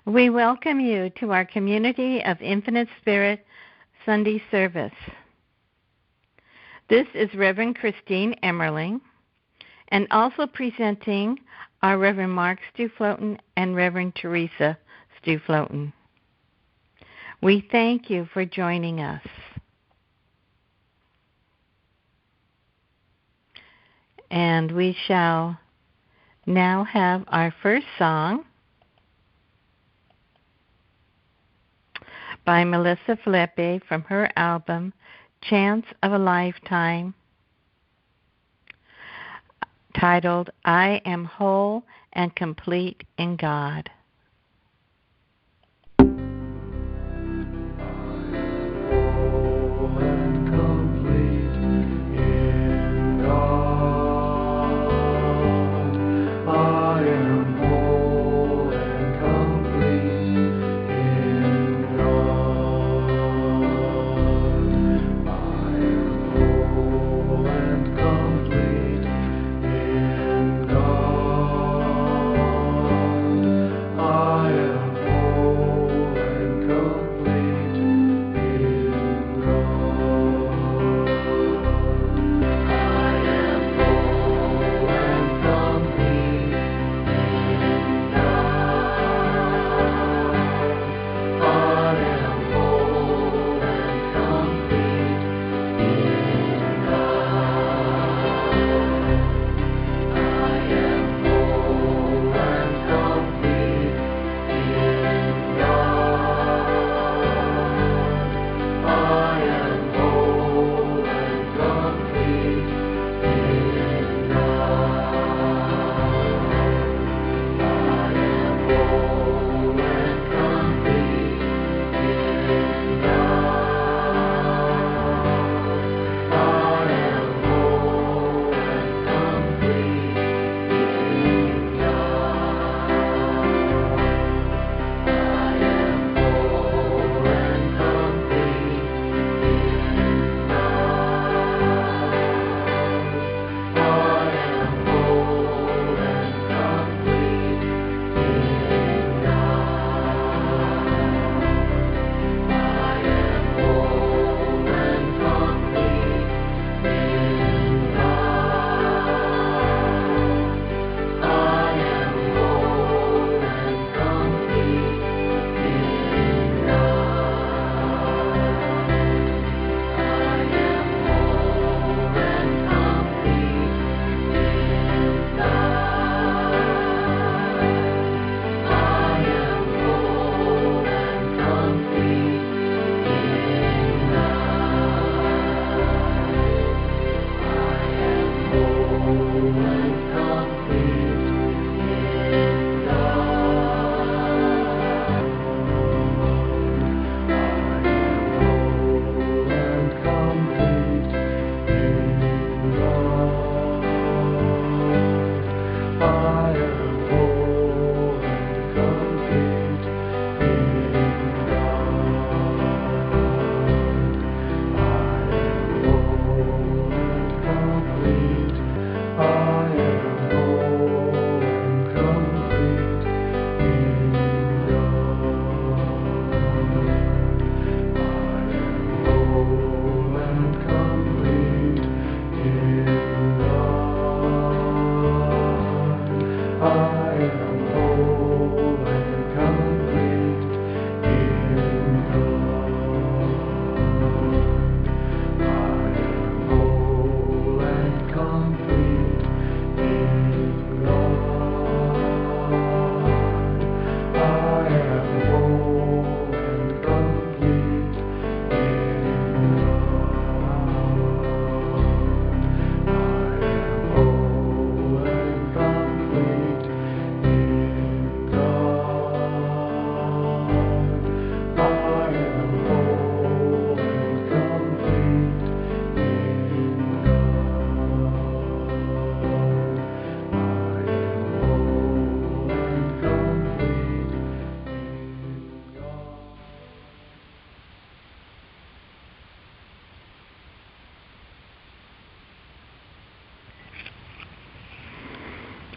We welcome you to our Community of Infinite Spirit Sunday service. This is Reverend Christine Emmerling, and also presenting are Reverend Mark Stuefloten and Reverend Teresa Stuefloten. We thank you for joining us. And we shall now have our first song by Melissa Felipe from her album, Chance of a Lifetime, titled, I Am Whole and Complete in God.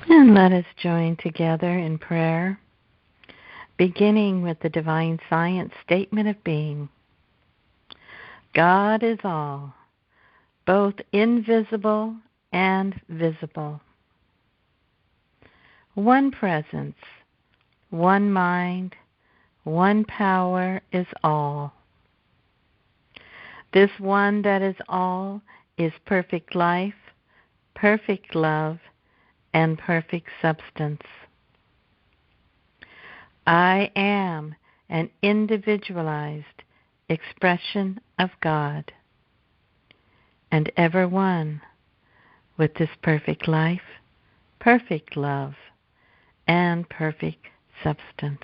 And let us join together in prayer. beginning with the divine science statement of being. God is all, both invisible and visible. One presence, one mind, one power is all. This one that is all is perfect life, perfect love, and perfect substance. I am an individualized expression of God, and ever one with this perfect life, perfect love, and perfect substance.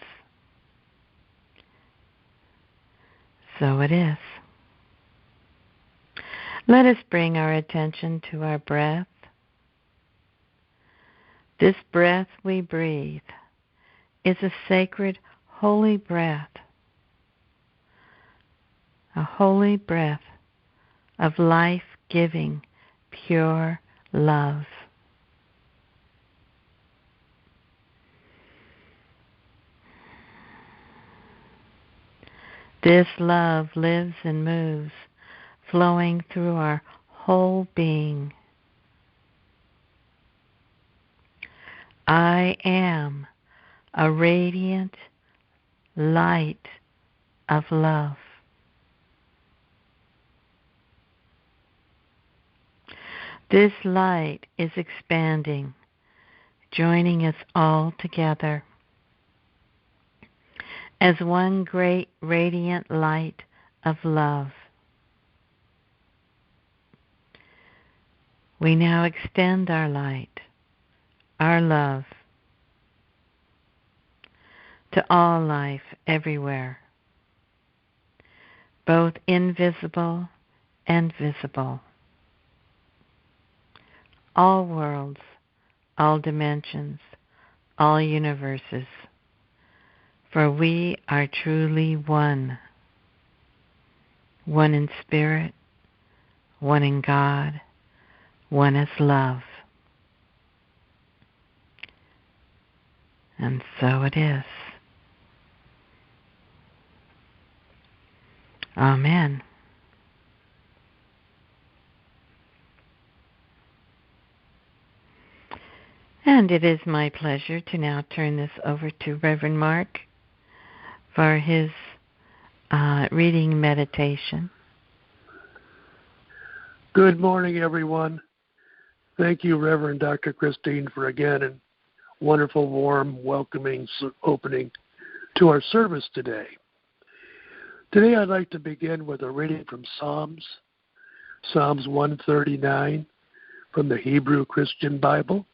So it is. Let us bring our attention to our breath. This breath we breathe is a sacred, holy breath, a holy breath of life-giving, pure love. This love lives and moves, flowing through our whole being. I am a radiant light of love. This light is expanding, joining us all together as one great radiant light of love. We now extend our light, our love, to all life everywhere, both invisible and visible. All worlds, all dimensions, all universes, for we are truly one. One in spirit, one in God, one as love. And so it is. Amen. And it is my pleasure to now turn this over to Reverend Mark for his reading meditation. Good morning, everyone. Thank you, Reverend Dr. Christine, for again a wonderful, warm, welcoming opening to our service today. Today I'd like to begin with a reading from Psalms 139 from the Hebrew Christian Bible.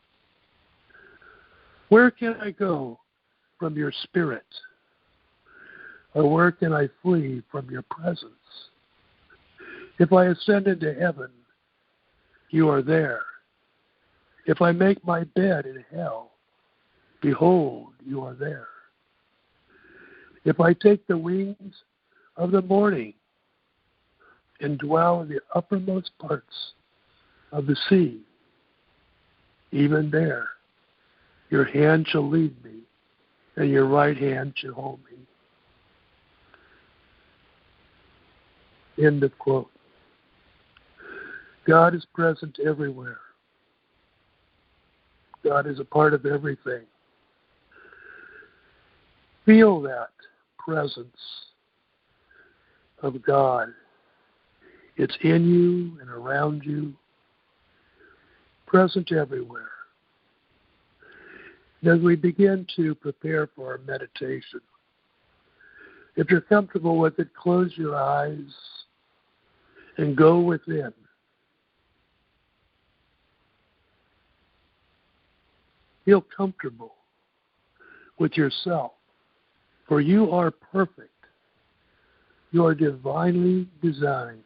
Where can I go from your spirit? Or where can I flee from your presence? If I ascend into heaven, you are there. If I make my bed in hell, behold, you are there. If I take the wings of the morning and dwell in the uppermost parts of the sea, even there your hand shall lead me, and your right hand shall hold me. End of quote. God is present everywhere. God is a part of everything. Feel that presence of God. It's in you and around you, present everywhere. And as we begin to prepare for our meditation, if you're comfortable with it, close your eyes and go within. Feel comfortable with yourself, for you are perfect. You are divinely designed.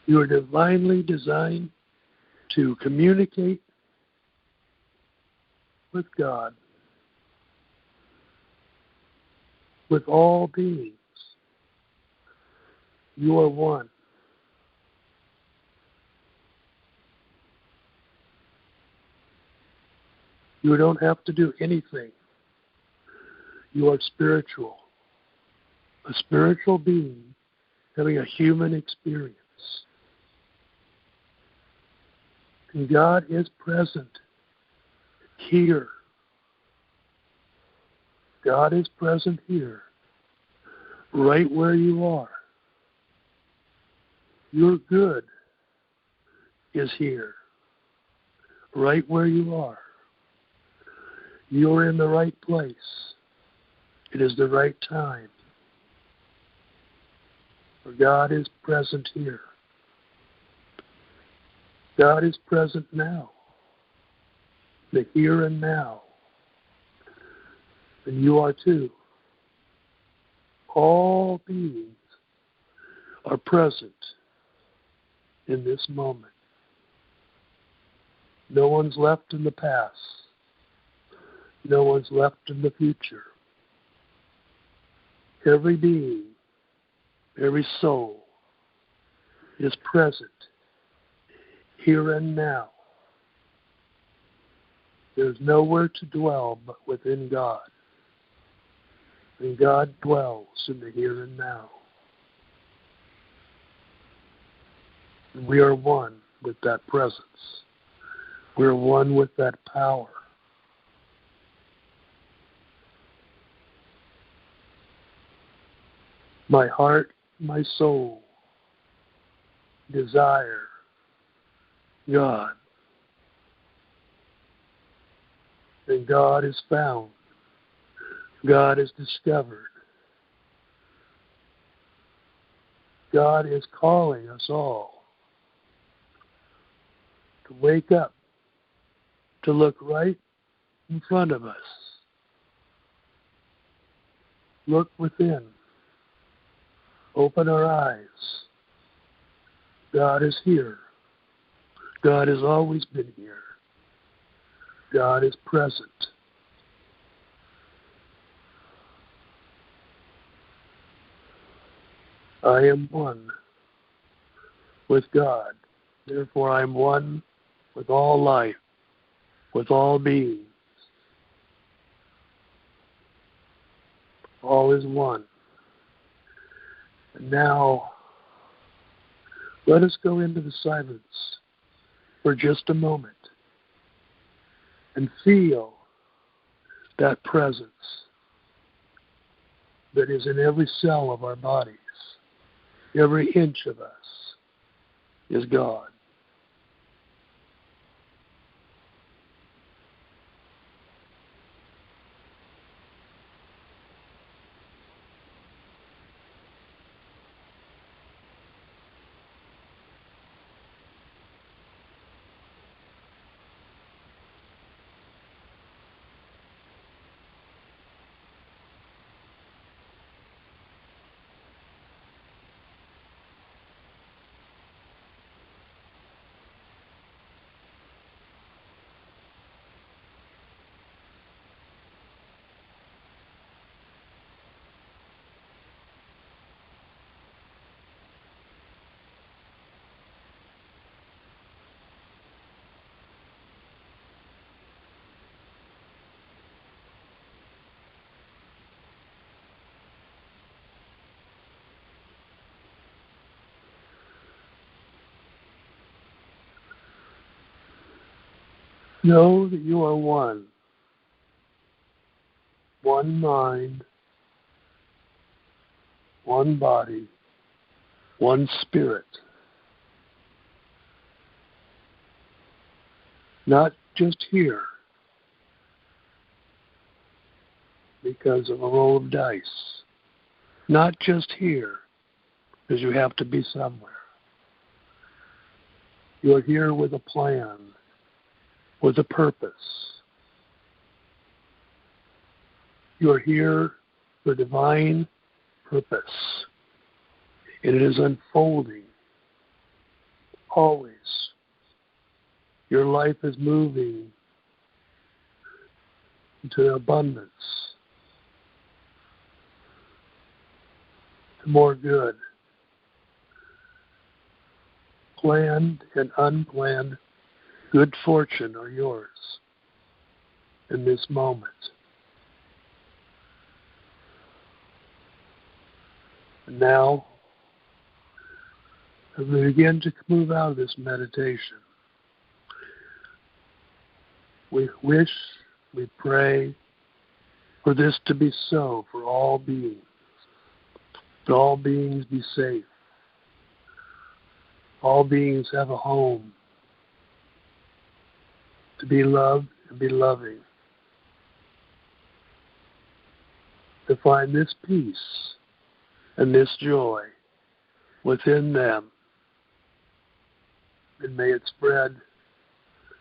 You are divinely designed to communicate with God, with all beings. You are one. You don't have to do anything. You are spiritual. A spiritual being having a human experience. And God is present here. God is present here, right where you are. Your good is here, right where you are. You're in the right place. It is the right time. For God is present here. God is present now, the here and now. And you are too. All beings are present in this moment. No one's left in the past. No one's left in the future. Every being, every soul is present here and now. There's nowhere to dwell but within God. And God dwells in the here and now. And we are one with that presence. We are one with that power. My heart, my soul desire God. And God is found. God is discovered. God is calling us all to wake up, to look right in front of us. Look within. Open our eyes. God is here. God has always been here. God is present. I am one with God. Therefore, I am one with all life, with all beings. All is one. And now, let us go into the silence for just a moment and feel that presence that is in every cell of our bodies. Every inch of us is God. Know that you are one. One mind, one body, one spirit. Not just here because of a roll of dice. Not just here because you have to be somewhere. You are here with a plan, with a purpose. You are here for divine purpose. And it is unfolding always. Your life is moving into abundance, to more good. Planned and unplanned good fortune are yours. in this moment. And now, as we begin to move out of this meditation, we wish, we pray for this to be so for all beings. That all beings be safe. All beings have a home. To be loved and be loving. To find this peace and this joy within them. And may it spread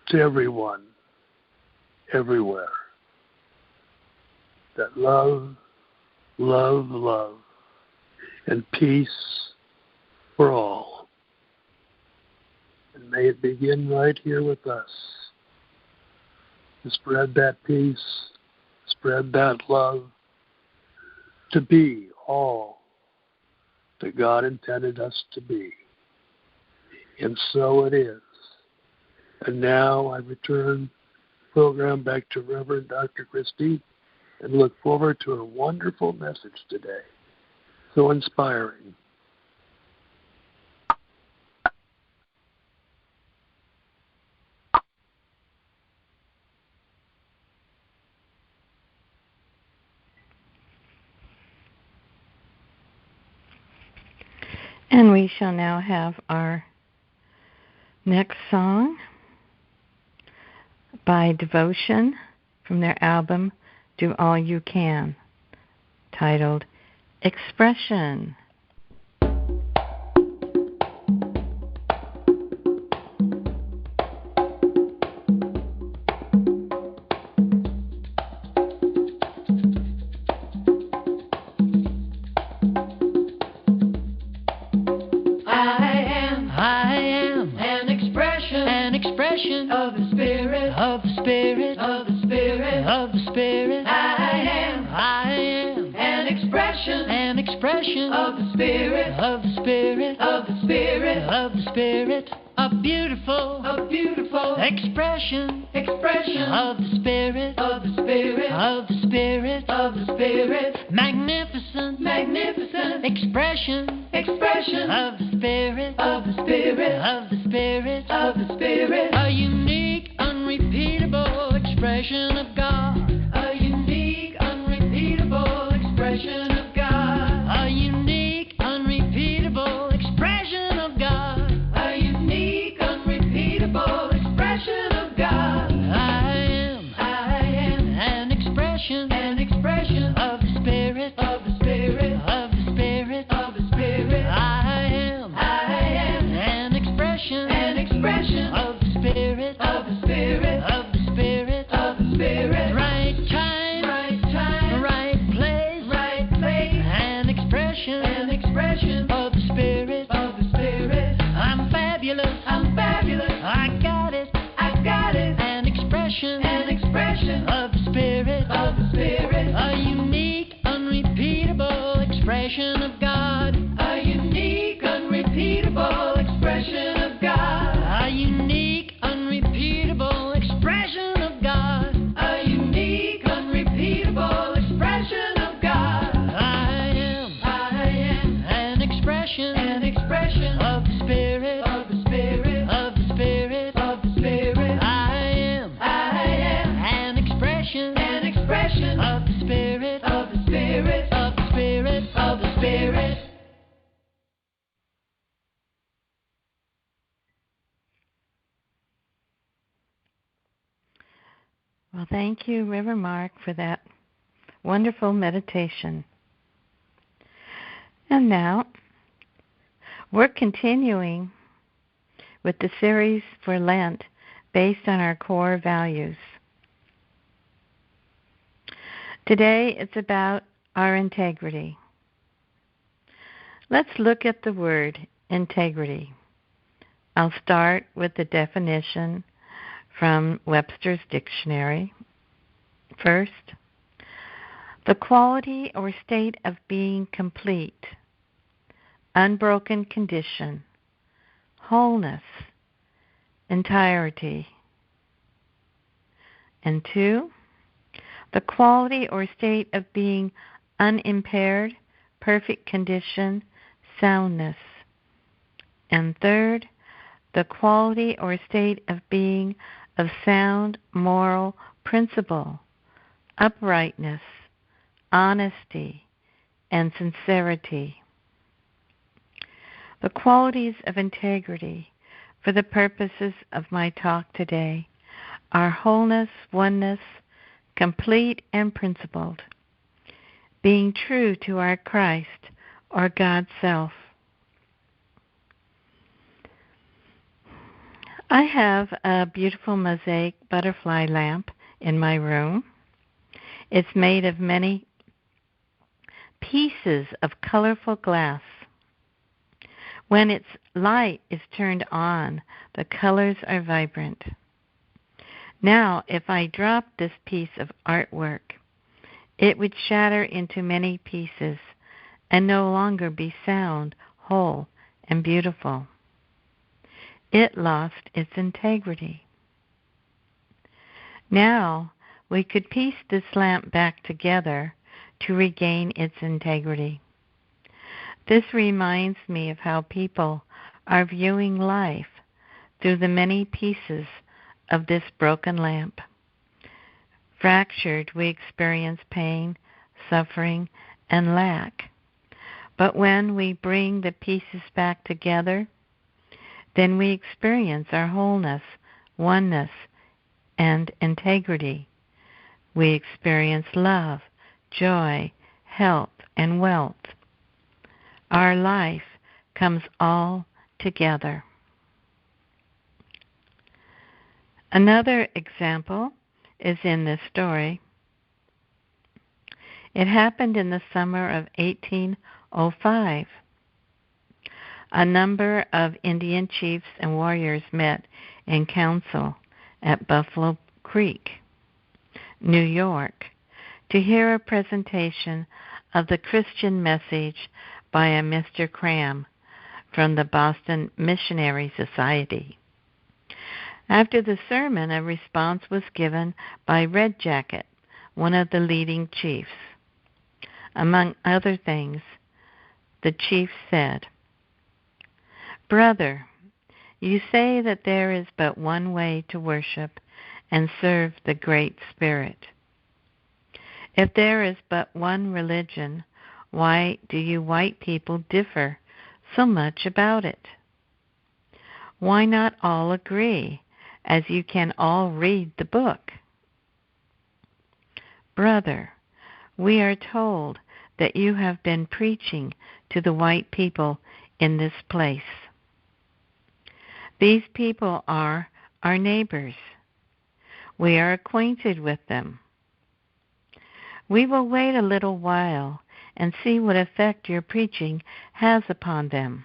to everyone, everywhere. That love, love, love, and peace for all. And may it begin right here with us. To spread that peace, spread that love, to be all that God intended us to be. And so it is. And now I return the program back to Reverend Dr. Christie and look forward to a wonderful message today. So inspiring. And we shall now have our next song by Devotion from their album Do All You Can, titled Expression. Of the Spirit, of the Spirit, of the Spirit, of the Spirit. I am an expression of the Spirit, of the Spirit, of the Spirit, of the Spirit. A beautiful expression of the Spirit, of the Spirit, of the Spirit, of the Spirit. Magnificent expression of the Spirit, of the Spirit, of the Spirit, of the Spirit. A unique, unrepeatable expression of God. A unique, unrepeatable expression of God. A unique, unrepeatable expression of God. A unique, unrepeatable expression of God. I am an expression of the Spirit, of the Spirit, of the Spirit, of the Spirit. I am an expression of the Spirit, of the Spirit, of the Spirit, of the Spirit. Right time, right place, an expression of the Spirit, of the Spirit. I'm fabulous, I got it, an expression of the Spirit, of the Spirit. A unique, unrepeatable expression of God. A unique, unrepeatable expression of God. A unique, unrepeatable expression of God. A unique, unrepeatable expression of God. I am an expression of the Spirit, of the Spirit, of the Spirit, of the Spirit. I am an expression of the Spirit, of the Spirit, of the Spirit, of the Spirit. Well, thank you, River Mark, for that wonderful meditation. And now, we're continuing with the series for Lent based on our core values. Today, it's about our integrity. Let's look at the word integrity. I'll start with the definition from Webster's Dictionary. First, the quality or state of being complete, unbroken condition, wholeness, entirety. And two, the quality or state of being unimpaired, perfect condition, soundness. And third, the quality or state of being of sound moral principle, uprightness, honesty, and sincerity. The qualities of integrity for the purposes of my talk today are wholeness, oneness, complete and principled, being true to our Christ or God's self. I have a beautiful mosaic butterfly lamp in my room. It's made of many pieces of colorful glass. When its light is turned on, the colors are vibrant. Now, if I dropped this piece of artwork, it would shatter into many pieces and no longer be sound, whole, and beautiful. It lost its integrity. Now, we could piece this lamp back together to regain its integrity. This reminds me of how people are viewing life through the many pieces of this broken lamp. Fractured, we experience pain, suffering, and lack. But when we bring the pieces back together, then we experience our wholeness, oneness, and integrity. We experience love, joy, health, and wealth. Our life comes all together. Another example is in this story. It happened in the summer of 1805. A number of Indian chiefs and warriors met in council at Buffalo Creek, New York, to hear a presentation of the Christian message by a Mr. Cram from the Boston Missionary Society. After the sermon, a response was given by Red Jacket, one of the leading chiefs. Among other things, the chief said, "Brother, you say that there is but one way to worship and serve the Great Spirit. If there is but one religion, why do you white people differ so much about it? Why not all agree, as you can all read the book? Brother, we are told that you have been preaching to the white people in this place. These people are our neighbors. We are acquainted with them. We will wait a little while and see what effect your preaching has upon them.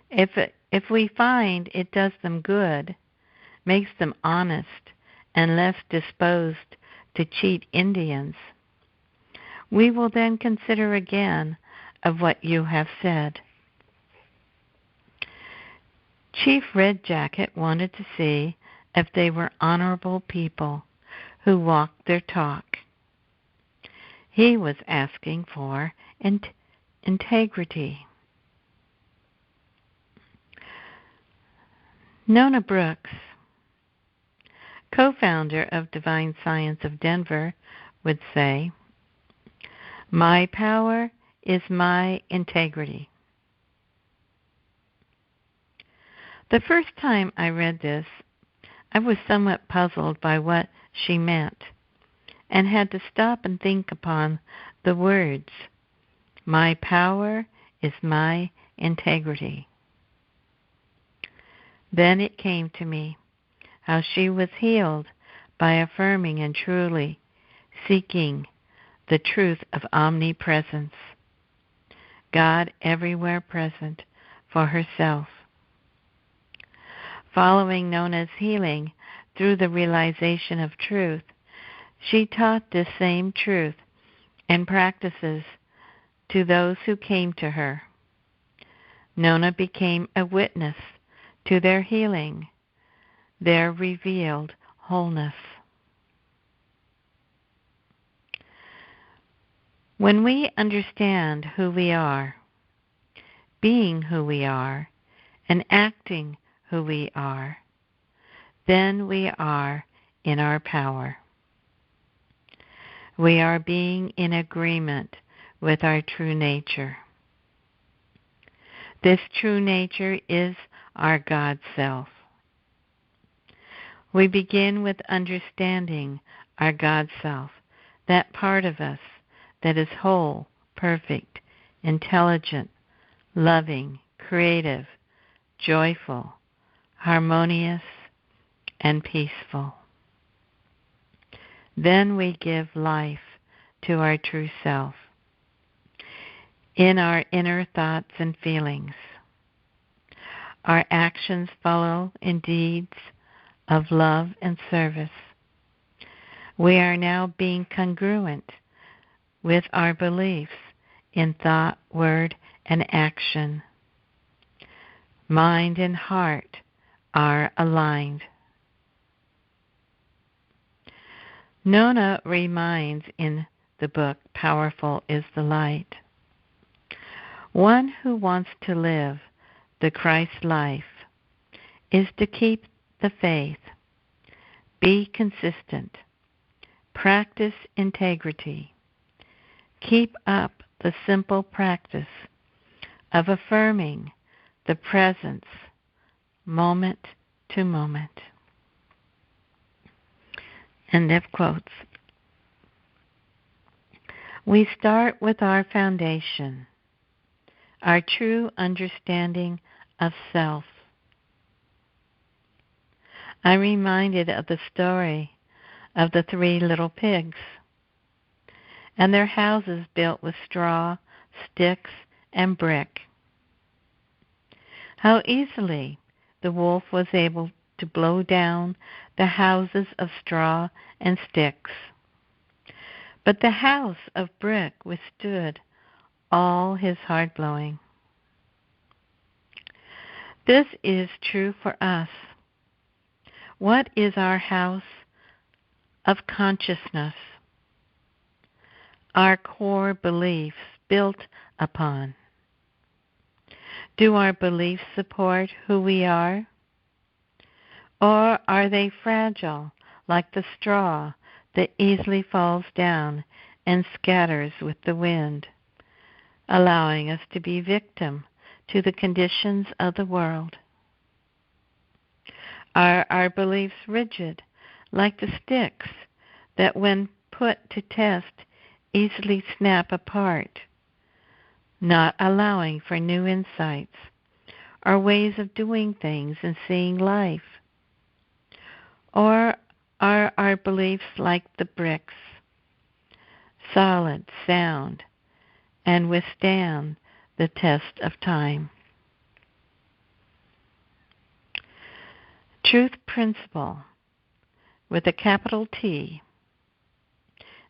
If we find it does them good, makes them honest and less disposed to cheat Indians, we will then consider again of what you have said." Chief Red Jacket wanted to see if they were honorable people who walked their talk. He was asking for integrity. Nona Brooks, co-founder of Divine Science of Denver, would say, "My power is my integrity." The first time I read this, I was somewhat puzzled by what she meant, and had to stop and think upon the words, "My power is my integrity." Then it came to me how she was healed by affirming and truly seeking the truth of omnipresence, God everywhere present for herself. Following Nona's healing through the realization of truth, she taught this same truth and practices to those who came to her. Nona became a witness to their healing, their revealed wholeness. When we understand who we are, being who we are, and acting who we are, then we are in our power. We are being in agreement with our true nature. This true nature is our God self. We begin with understanding our God self, that part of us that is whole, perfect, intelligent, loving, creative, joyful, harmonious, and peaceful. Then we give life to our true self in our inner thoughts and feelings. Our actions follow in deeds of love and service. We are now being congruent with our beliefs in thought, word, and action. Mind and heart are aligned. Nona reminds in the book, Powerful is the Light. One who wants to live the Christ life is to keep the faith, be consistent, practice integrity, keep up the simple practice of affirming the presence moment to moment. End of quotes. We start with our foundation, our true understanding of self. I'm reminded of the story of the 3 little pigs and their houses built with straw, sticks, and brick. How easily the wolf was able to blow down the houses of straw and sticks. But the house of brick withstood all his hard blowing. This is true for us. What is our house of consciousness? Our core beliefs built upon? Do our beliefs support who we are? Or are they fragile, like the straw that easily falls down and scatters with the wind, allowing us to be victim to the conditions of the world? Are our beliefs rigid, like the sticks that when put to test easily snap apart, not allowing for new insights or ways of doing things and seeing life? Or are our beliefs like the bricks, solid, sound, and withstand the test of time? Truth principle, with a capital T,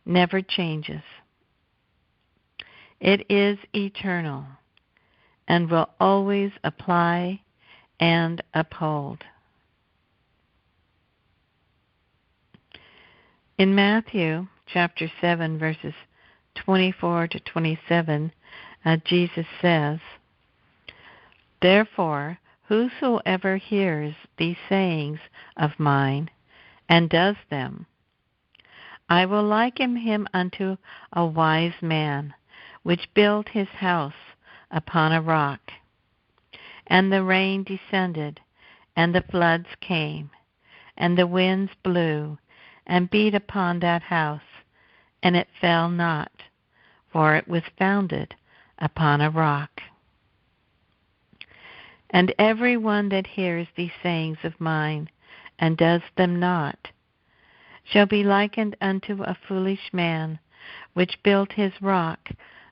never changes. It is eternal and will always apply and uphold. In Matthew chapter 7, verses 24 to 27, Jesus says, "Therefore, whosoever hears these sayings of mine and does them, I will liken him unto a wise man, which built his house upon a rock. And the rain descended, and the floods came, and the winds blew, and beat upon that house, and it fell not, for it was founded upon a rock. And every one that hears these sayings of mine, and does them not, shall be likened unto a foolish man, which built his rock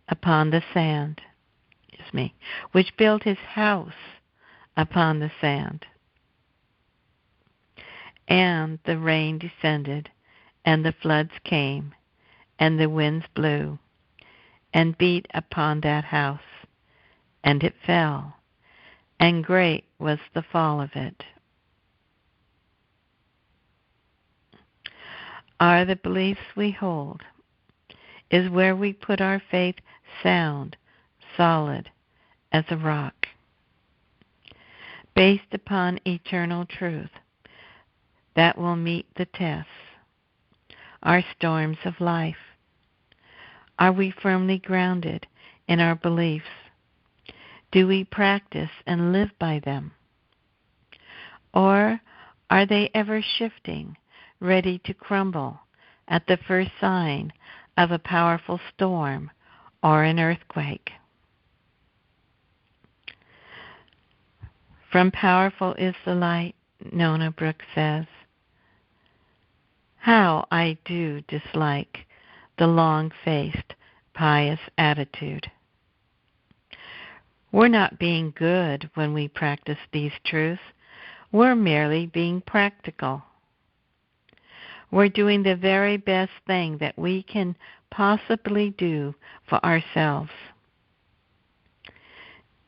upon the sand. Which built his house upon the sand. And the rain descended, and the floods came, and the winds blew, and beat upon that house, and it fell, and great was the fall of it." Are the beliefs we hold is where we put our faith sound, solid, as a rock, based upon eternal truth that will meet the tests, our storms of life. Are we firmly grounded in our beliefs? Do we practice and live by them? Or are they ever shifting, ready to crumble at the first sign of a powerful storm or an earthquake? From Powerful is the Light, Nona Brooks says, how I do dislike the long-faced, pious attitude. We're not being good when we practice these truths. We're merely being practical. We're doing the very best thing that we can possibly do for ourselves.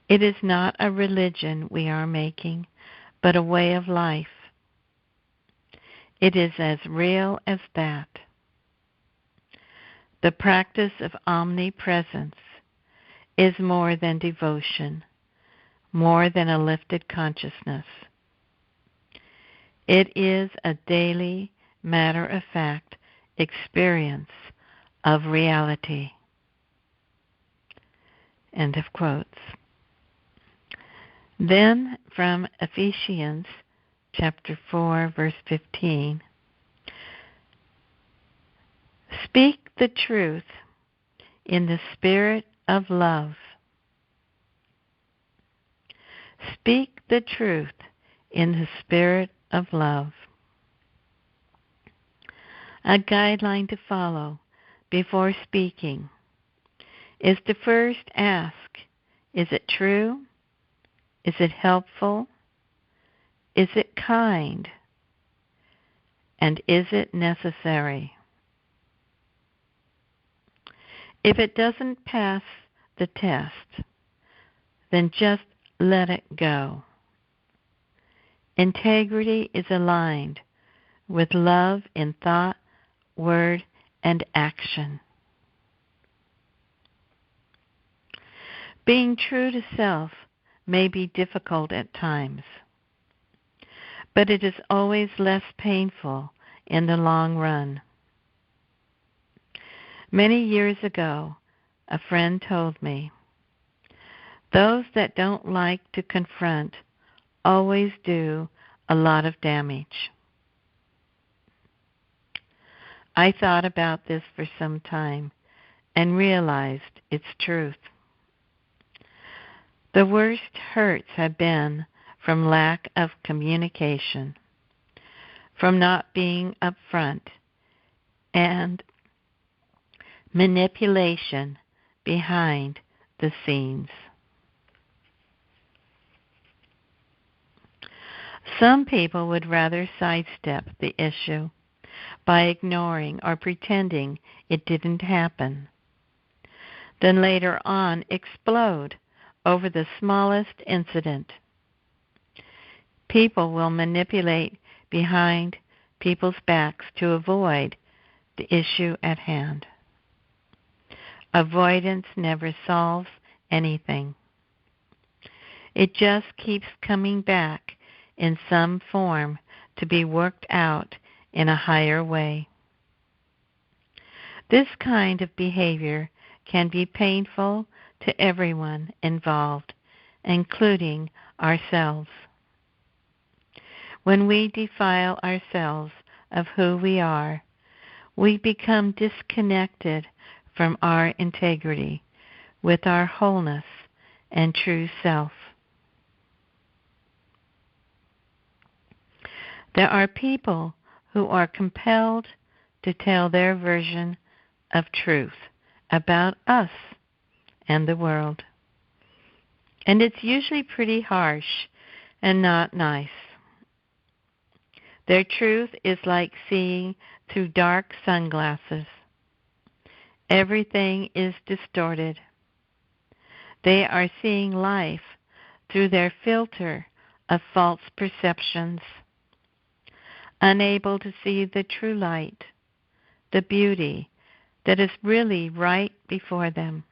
It is not a religion we are making, but a way of life. It is as real as that. The practice of omnipresence is more than devotion, more than a lifted consciousness. It is a daily, matter-of-fact experience of reality. End of quotes. Then from Ephesians chapter 4, verse 15, speak the truth in the spirit of love. Speak the truth in the spirit of love. A guideline to follow before speaking is to first ask, is it true? Is it helpful? Is it kind? And is it necessary? If it doesn't pass the test, then just let it go. Integrity is aligned with love in thought, word, and action. Being true to self may be difficult at times, but it is always less painful in the long run. Many years ago, a friend told me, those that don't like to confront always do a lot of damage. I thought about this for some time and realized its truth. The worst hurts have been from lack of communication, from not being upfront, and manipulation behind the scenes. Some people would rather sidestep the issue by ignoring or pretending it didn't happen, then later on explode over the smallest incident. People will manipulate behind people's backs to avoid the issue at hand. Avoidance never solves anything. It just keeps coming back in some form to be worked out in a higher way. This kind of behavior can be painful to everyone involved, including ourselves. When we defile ourselves of who we are, we become disconnected from our integrity with our wholeness and true self. There are people who are compelled to tell their version of truth about us and the world. And it's usually pretty harsh and not nice. Their truth is like seeing through dark sunglasses. Everything is distorted. They are seeing life through their filter of false perceptions, unable to see the true light, the beauty that is really right before them.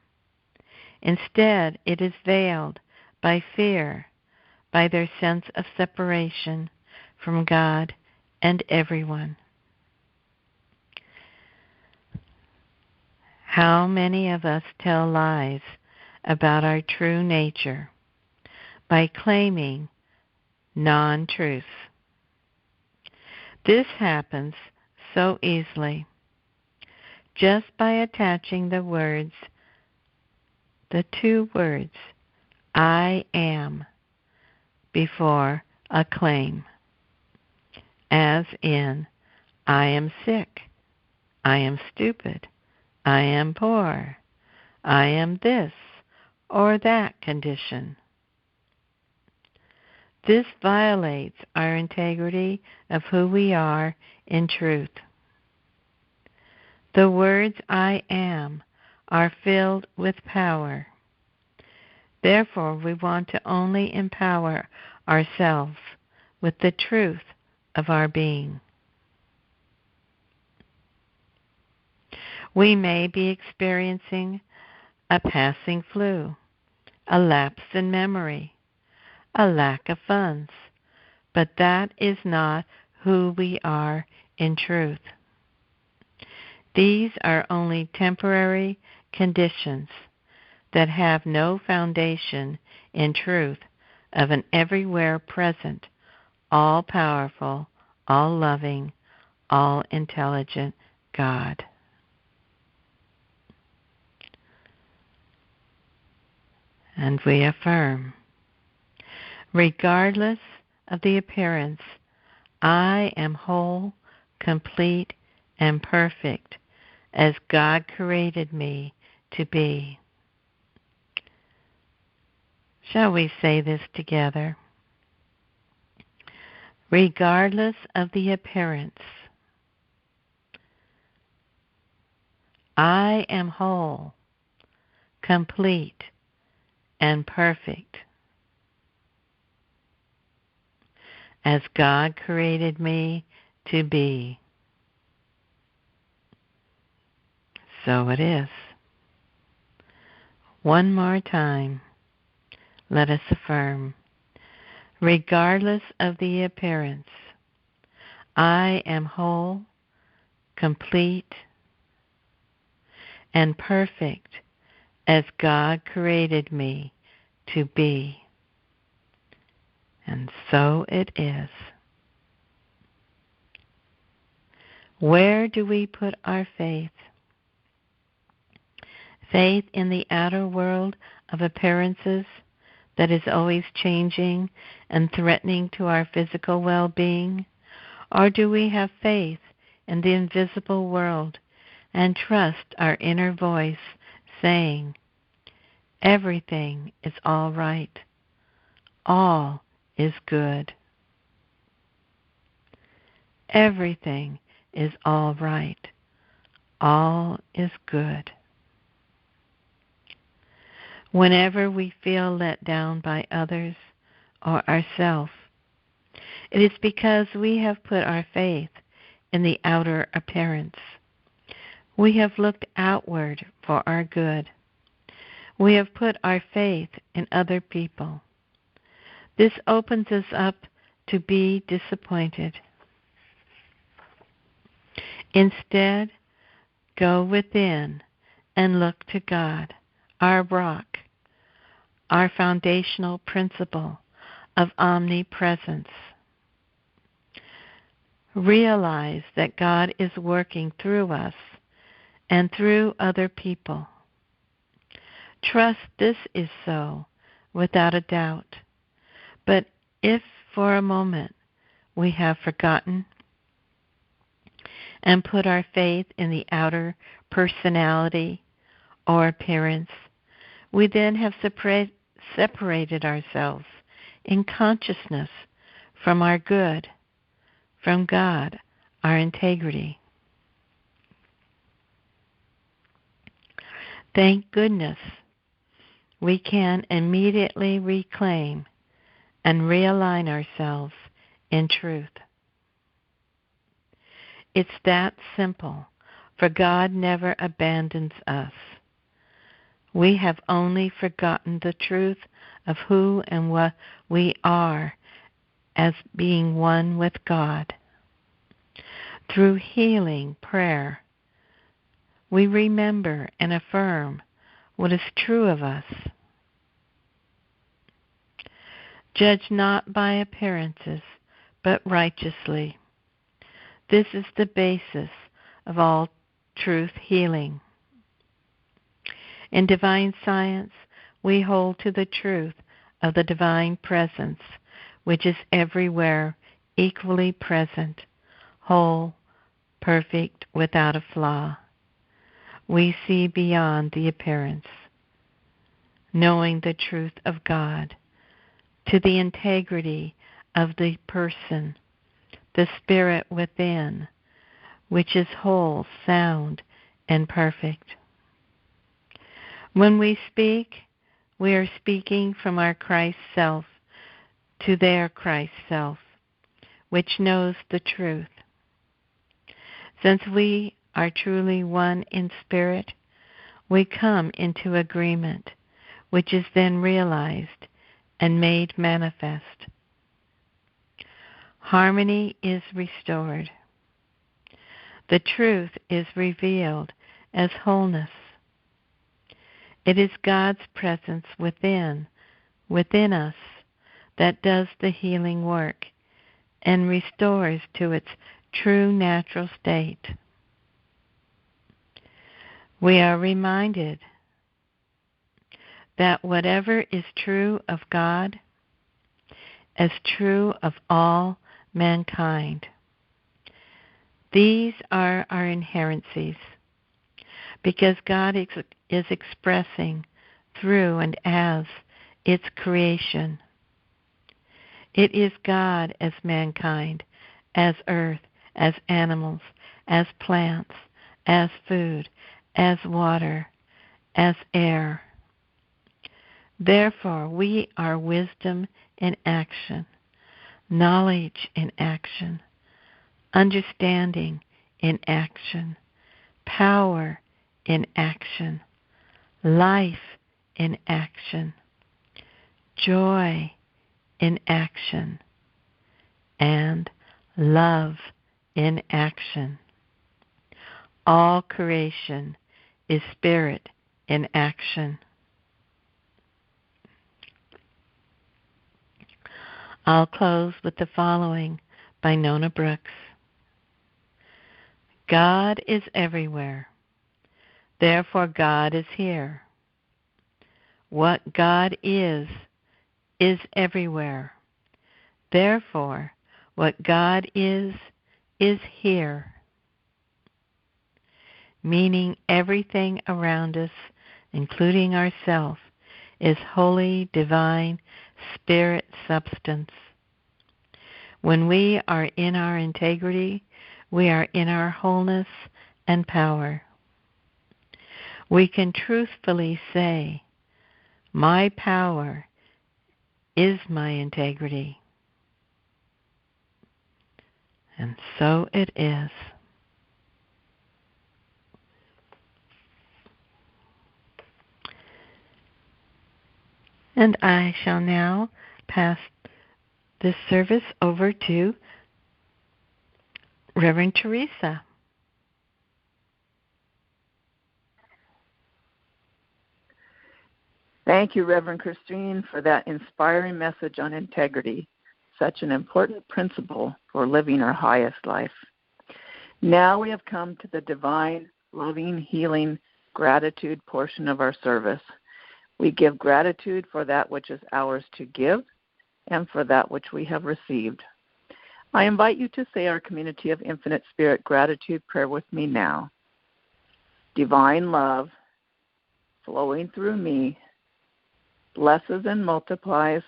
Instead, it is veiled by fear, by their sense of separation from God and everyone. How many of us tell lies about our true nature by claiming non-truth? This happens so easily just by attaching the two words, I am, before a claim, as in, I am sick, I am stupid, I am poor, I am this or that condition. This violates our integrity of who we are in truth. The words I am are filled with power. Therefore, we want to only empower ourselves with the truth of our being. We may be experiencing a passing flu, a lapse in memory, a lack of funds, but that is not who we are in truth. These are only temporary conditions that have no foundation in truth of an everywhere present, all-powerful, all-loving, all-intelligent God. And we affirm, regardless of the appearance, I am whole, complete, and perfect as God created me to be. Shall we say this together? Regardless of the appearance, I am whole, complete, and perfect as God created me to be. So it is. One more time, let us affirm, regardless of the appearance, I am whole, complete, and perfect as God created me to be. And so it is. Where do we put our faith? Faith in the outer world of appearances that is always changing and threatening to our physical well-being? Or do we have faith in the invisible world and trust our inner voice saying, everything is all right, all is good. Everything is all right, all is good. Whenever we feel let down by others or ourselves, it is because we have put our faith in the outer appearance. We have looked outward for our good. We have put our faith in other people. This opens us up to be disappointed. Instead, go within and look to God, our rock, our foundational principle of omnipresence. Realize that God is working through us and through other people. Trust this is so, without a doubt. But if for a moment we have forgotten and put our faith in the outer personality or appearance, we then have separated ourselves in consciousness from our good, from God, our integrity. Thank goodness we can immediately reclaim and realign ourselves in truth. It's that simple. for God never abandons us. We have only forgotten the truth of who and what we are as being one with God. Through healing prayer, we remember and affirm what is true of us. Judge not by appearances, but righteously. This is the basis of all truth healing. In divine science, we hold to the truth of the divine presence, which is everywhere equally present, whole, perfect, without a flaw. We see beyond the appearance, knowing the truth of God, to the integrity of the person, the spirit within, which is whole, sound, and perfect. When we speak, we are speaking from our Christ self to their Christ self, which knows the truth. Since we are truly one in spirit, we come into agreement, which is then realized and made manifest. Harmony is restored. The truth is revealed as wholeness. It is God's presence within us, that does the healing work and restores to its true natural state. We are reminded that whatever is true of God is true of all mankind. These are our inherencies, because God is expressing through and as its creation. It is God as mankind, as earth, as animals, as plants, as food, as water, as air. Therefore, we are wisdom in action, knowledge in action, understanding in action, power in action, life in action, joy in action, and love in action. All creation is spirit in action. I'll close with the following by Nona Brooks. God is everywhere. Therefore God is here. What God is everywhere. Therefore, what God is here. Meaning everything around us, including ourselves, is holy, divine, spirit substance. When we are in our integrity, we are in our wholeness and power. We can truthfully say, my power is my integrity. And so it is. And I shall now pass this service over to Reverend Teresa. Thank you, Reverend Christine, for that inspiring message on integrity, such an important principle for living our highest life. Now we have come to the divine, loving, healing, gratitude portion of our service. We give gratitude for that which is ours to give and for that which we have received. I invite you to say our Community of Infinite Spirit gratitude prayer with me now. Divine love flowing through me blesses and multiplies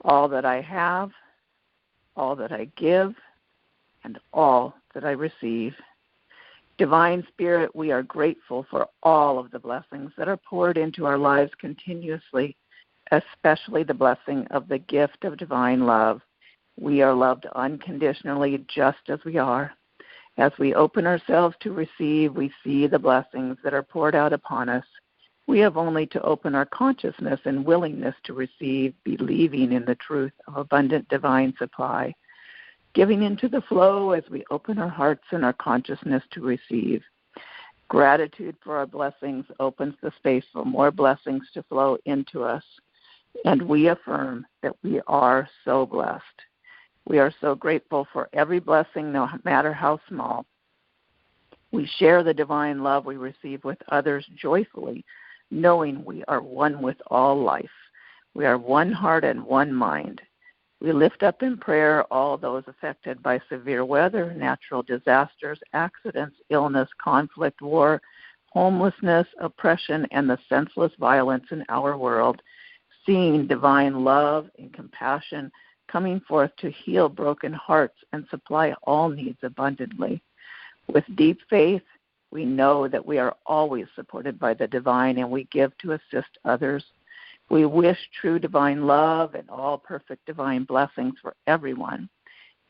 all that I have, all that I give, and all that I receive. Divine Spirit, we are grateful for all of the blessings that are poured into our lives continuously, especially the blessing of the gift of divine love. We are loved unconditionally just as we are, As we open ourselves to receive, we see the blessings that are poured out upon us. We have only to open our consciousness and willingness to receive, believing in the truth of abundant divine supply, giving into the flow as we open our hearts and our consciousness to receive. Gratitude for our blessings opens the space for more blessings to flow into us, and we affirm that we are so blessed. We are so grateful for every blessing, no matter how small. We share the divine love we receive with others joyfully, knowing we are one with all life. We are one heart and one mind. We lift up in prayer all those affected by severe weather, natural disasters, accidents, illness, conflict, war, homelessness, oppression, and the senseless violence in our world, seeing divine love and compassion coming forth to heal broken hearts and supply all needs abundantly. With deep faith, we know that we are always supported by the divine, and we give to assist others. We wish true divine love and all perfect divine blessings for everyone.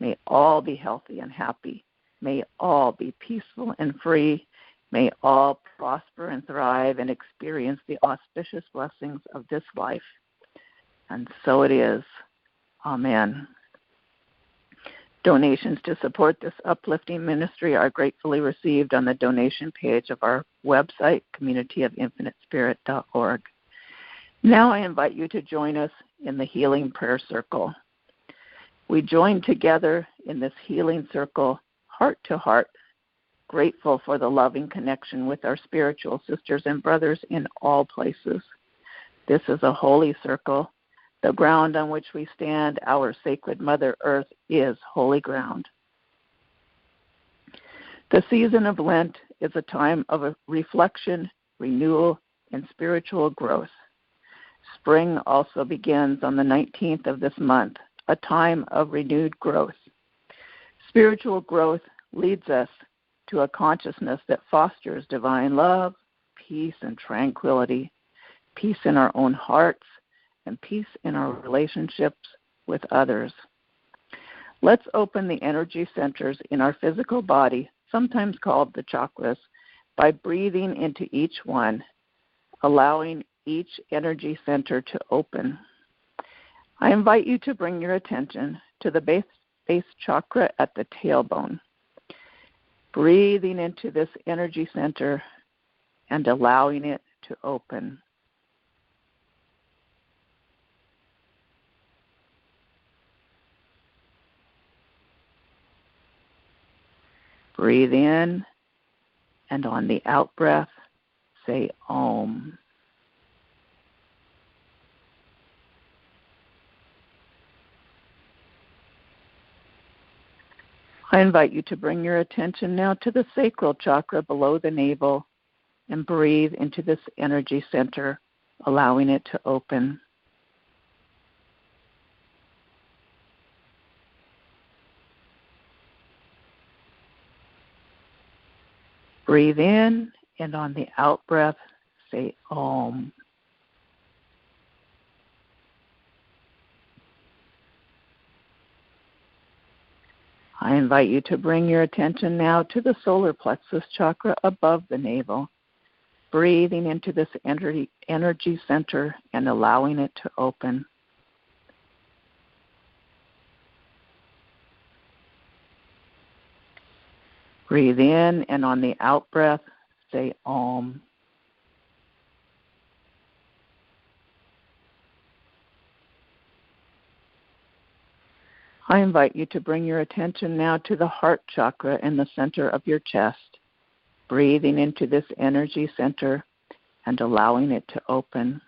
May all be healthy and happy. May all be peaceful and free. May all prosper and thrive and experience the auspicious blessings of this life. And so it is. Amen. Donations to support this uplifting ministry are gratefully received on the donation page of our website, communityofinfinitespirit.org. Now I invite you to join us in the Healing Prayer Circle. We join together in this healing circle, heart to heart, grateful for the loving connection with our spiritual sisters and brothers in all places. This is a holy circle. The ground on which we stand, our sacred Mother Earth, is holy ground. The season of Lent is a time of reflection, renewal, and spiritual growth. Spring also begins on the 19th of this month, a time of renewed growth. Spiritual growth leads us to a consciousness that fosters divine love, peace, and tranquility, peace in our own hearts, and peace in our relationships with others. Let's open the energy centers in our physical body, sometimes called the chakras, by breathing into each one, allowing each energy center to open. I invite you to bring your attention to the base chakra at the tailbone, breathing into this energy center and allowing it to open. Breathe in, and on the out-breath, say Om. I invite you to bring your attention now to the sacral chakra below the navel and breathe into this energy center, allowing it to open. Breathe in, and on the out-breath, say Om. I invite you to bring your attention now to the solar plexus chakra above the navel, breathing into this energy center and allowing it to open. Breathe in, and on the out-breath, say Om. I invite you to bring your attention now to the heart chakra in the center of your chest, breathing into this energy center and allowing it to open.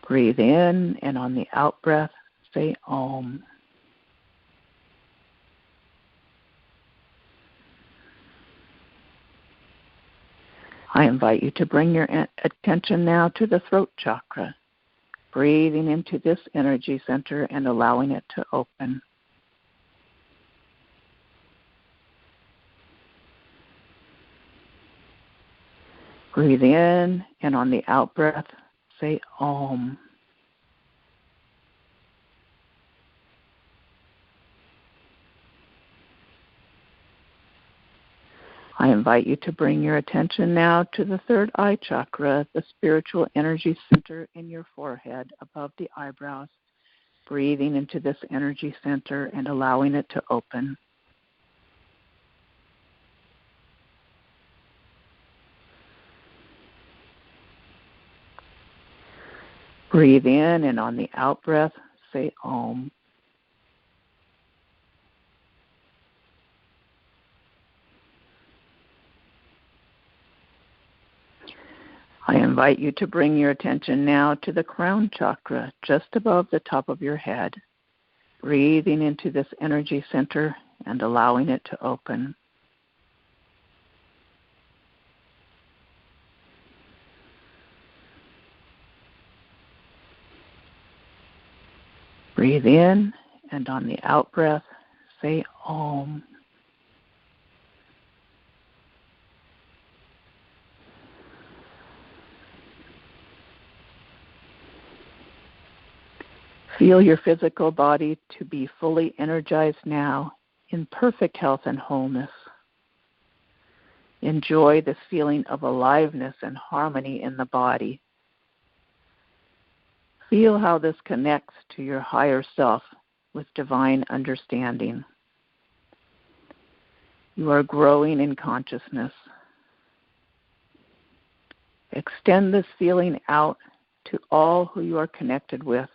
Breathe in, and on the out-breath, say Om. I invite you to bring your attention now to the throat chakra, breathing into this energy center and allowing it to open. Breathe in, and on the out-breath, say Om. I invite you to bring your attention now to the third eye chakra, the spiritual energy center in your forehead above the eyebrows. Breathing into this energy center and allowing it to open. Breathe in, and on the out-breath, say Om. I invite you to bring your attention now to the crown chakra, just above the top of your head. Breathing into this energy center and allowing it to open. Breathe in, and on the out-breath, say Om. Feel your physical body to be fully energized now in perfect health and wholeness. Enjoy this feeling of aliveness and harmony in the body. Feel how this connects to your higher self with divine understanding. You are growing in consciousness. Extend this feeling out to all who you are connected with,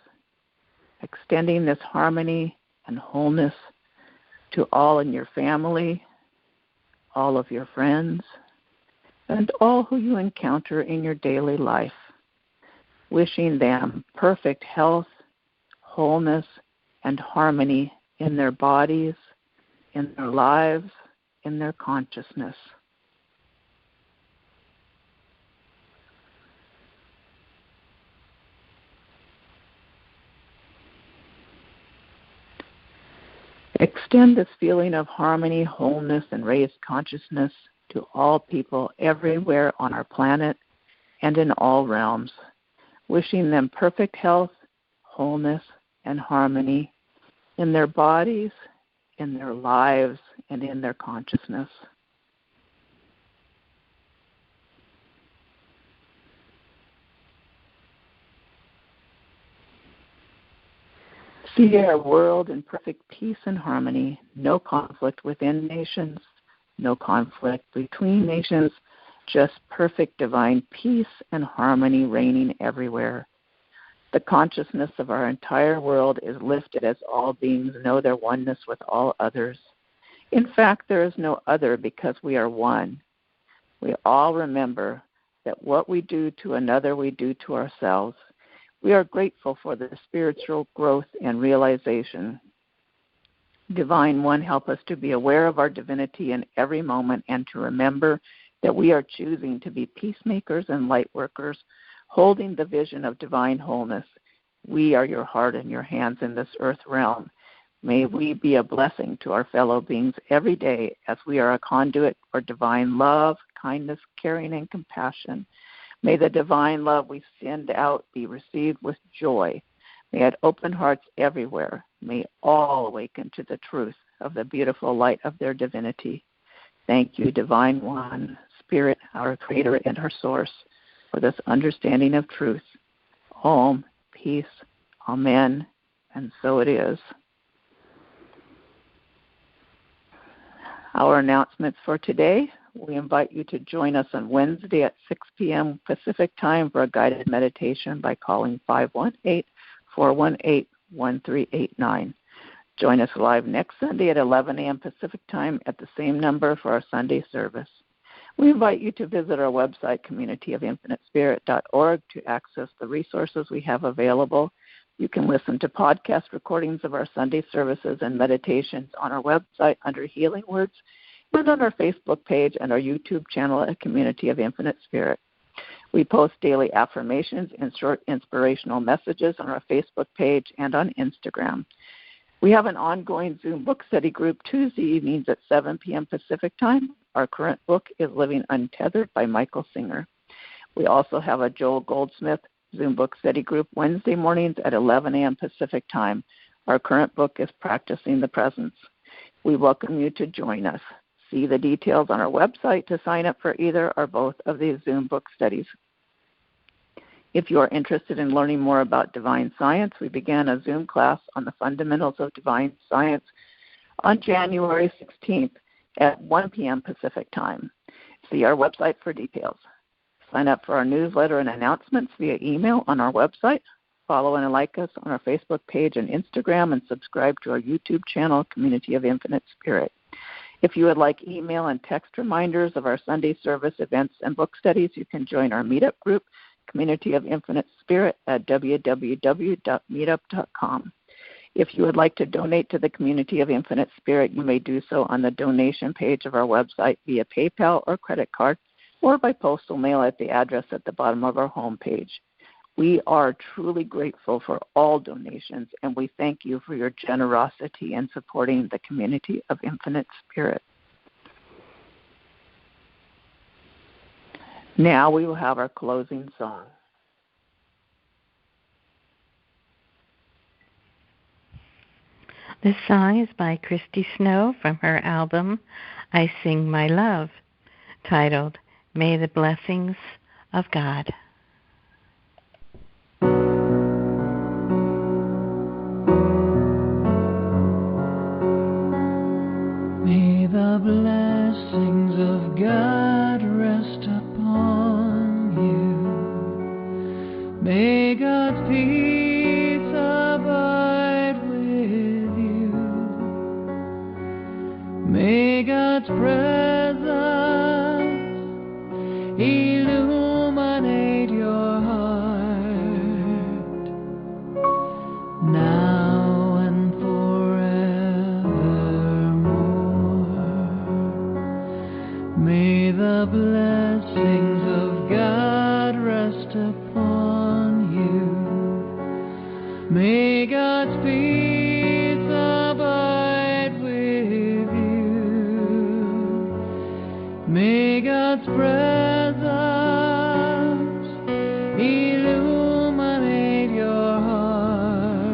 extending this harmony and wholeness to all in your family, all of your friends, and all who you encounter in your daily life. Wishing them perfect health, wholeness, and harmony in their bodies, in their lives, in their consciousness. Extend this feeling of harmony, wholeness, and raised consciousness to all people everywhere on our planet and in all realms, wishing them perfect health, wholeness, and harmony in their bodies, in their lives, and in their consciousness. See our world in perfect peace and harmony, no conflict within nations, no conflict between nations, just perfect divine peace and harmony reigning everywhere. The consciousness of our entire world is lifted as all beings know their oneness with all others. In fact, there is no other because we are one. We all remember that what we do to another, we do to ourselves. We are grateful for the spiritual growth and realization. Divine One, help us to be aware of our divinity in every moment and to remember that we are choosing to be peacemakers and light workers, holding the vision of divine wholeness. We are your heart and your hands in this earth realm. May we be a blessing to our fellow beings every day as we are a conduit for divine love, kindness, caring, and compassion. May the divine love we send out be received with joy. May it open hearts everywhere. May all awaken to the truth of the beautiful light of their divinity. Thank you, Divine One, Spirit, our Creator and our Source, for this understanding of truth. Om, peace, Amen, and so it is. Our announcements for today: we invite you to join us on Wednesday at 6 p.m. Pacific Time for a guided meditation by calling 518-418-1389. Join us live next Sunday at 11 a.m. Pacific Time at the same number for our Sunday service. We invite you to visit our website, communityofinfinitespirit.org, to access the resources we have available. You can listen to podcast recordings of our Sunday services and meditations on our website under Healing Words, and on our Facebook page and our YouTube channel at Community of Infinite Spirit. We post daily affirmations and short inspirational messages on our Facebook page and on Instagram. We have an ongoing Zoom book study group Tuesday evenings at 7 p.m. Pacific Time. Our current book is Living Untethered by Michael Singer. We also have a Joel Goldsmith Zoom book study group Wednesday mornings at 11 a.m. Pacific Time. Our current book is Practicing the Presence. We welcome you to join us. See the details on our website to sign up for either or both of these Zoom book studies. If you are interested in learning more about divine science, we began a Zoom class on the fundamentals of divine science on January 16th at 1 p.m. Pacific Time. See our website for details. Sign up for our newsletter and announcements via email on our website. Follow and like us on our Facebook page and Instagram, and subscribe to our YouTube channel, Community of Infinite Spirit. If you would like email and text reminders of our Sunday service events and book studies, you can join our meetup group, Community of Infinite Spirit, at www.meetup.com. If you would like to donate to the Community of Infinite Spirit, you may do so on the donation page of our website via PayPal or credit card, or by postal mail at the address at the bottom of our homepage. We are truly grateful for all donations, and we thank you for your generosity in supporting the Community of Infinite Spirit. Now we will have our closing song. This song is by Christy Snow from her album, I Sing My Love, titled, May the Blessings of God. May the blessings of God rest upon you. May God's peace abide with you. May God's presence illuminate your heart now and forevermore. May the blessings of God rest upon you. May God's peace abide with you. May God's presence illuminate your heart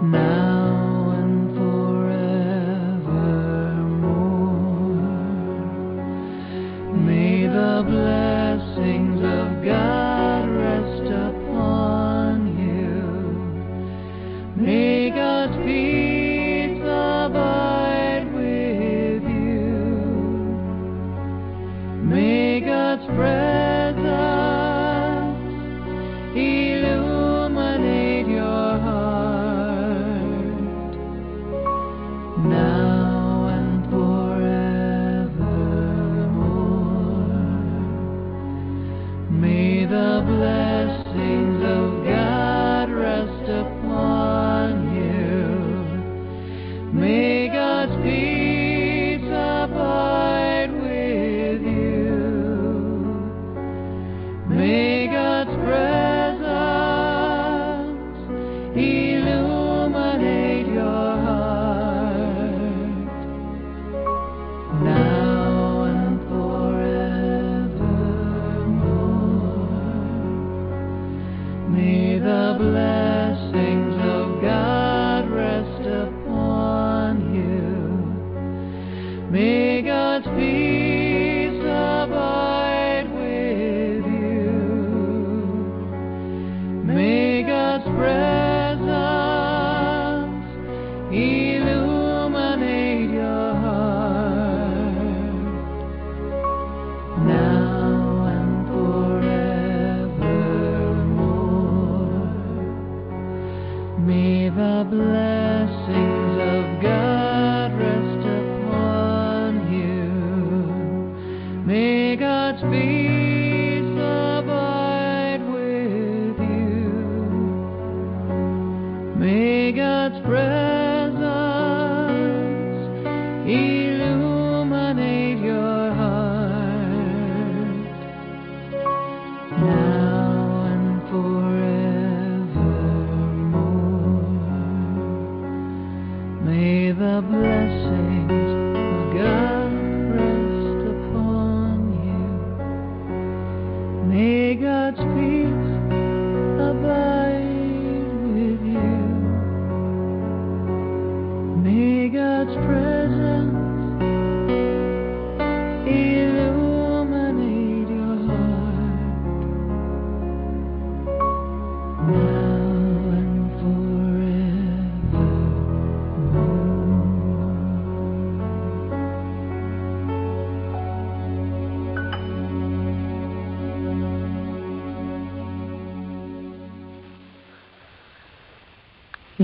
now and forevermore. May the blessings of God rest upon you. May God's peace abide with you. May God's presence illuminate your heart now and forevermore. May the blessings of God rest upon you. May God's peace abide with you. May God's presence illuminate your heart now and forevermore. May the blessings of God rest upon you. May God's peace abide with you. May God's presence illuminate your heart now and forevermore. May the blessings of God rest upon you. May God's peace abide with you. May God's presence illuminate your heart now and forevermore. May the blessings of God rest upon you. May God's peace abide with you. May God's presence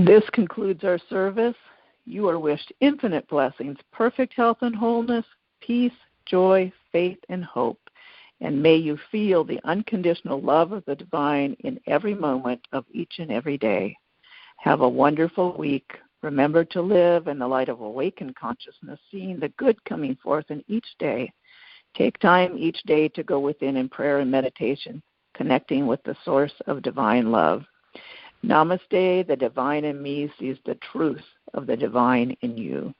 This concludes our service. You are wished infinite blessings, perfect health and wholeness, peace, joy, faith, and hope. And may you feel the unconditional love of the divine in every moment of each and every day. Have a wonderful week. Remember to live in the light of awakened consciousness, seeing the good coming forth in each day. Take time each day to go within in prayer and meditation, connecting with the source of divine love. Namaste, the divine in me sees the truth of the divine in you.